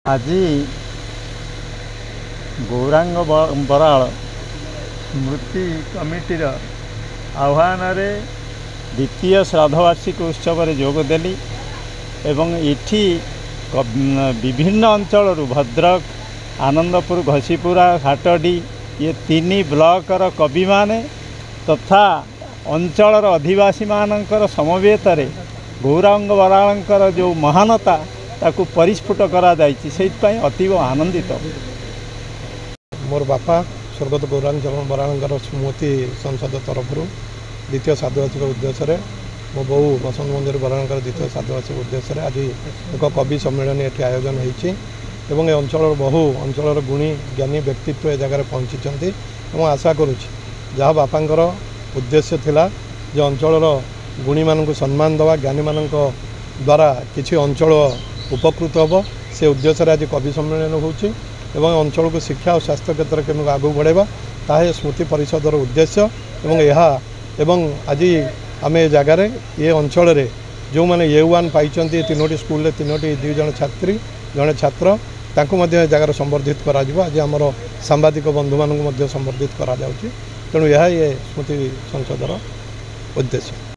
आज गौरांग बराल स्मृति कमिटीर आह्वान द्वितीय श्राद्धवार्षिक उत्सव जोगदेली एवं इठी विभिन्न अंचल भद्रक आनंदपुर घसीपुरा घाटडी ये तीन ब्लॉकर कवि माने तथा अंचल अधिवासी मानकर समवेत गौरांग बरालंकर जो महानता ताकू परिस्फुट करा अतीव आनंदित। मोर बापा स्वर्गत गौरांग चरण बरालंकर स्मृति संसद तरफ द्वितीय श्राद्धवार्षिक उद्देश्य मो बो बसंत मंदिर बरालंकर द्वितीय श्राद्धवार्षिक उद्देश्य आज एक कवि सम्मेलन ये आयोजन होती अंचल बहु अंचल गुणी ज्ञानी व्यक्तित्व ए जगह पहुँची आशा करुँच जहाँ बापांकर उद्देश्य थिला जो अंचल गुणी मान सम्मान दवा ज्ञानी मान द्वारा किसी अंचल उपकृत हम से उद्देश्य आज कवि सम्मेलन होची एवं अंचल को शिक्षा और स्वास्थ्य क्षेत्र के आगू बढ़ेबा ताहे स्मृति परिषदर उद्देश्य एवं आज आम जगार ये अंचल जो मैंने A1 पाई तीनोटी स्कूल तीनोटी 2 जन छात्री जड़े छात्र तांको जगार संबर्धित करा आज आमर सांबादिक बंधु मानक संबर्धित करा तेणु यह ये स्मृति संसदर उद्देश्य।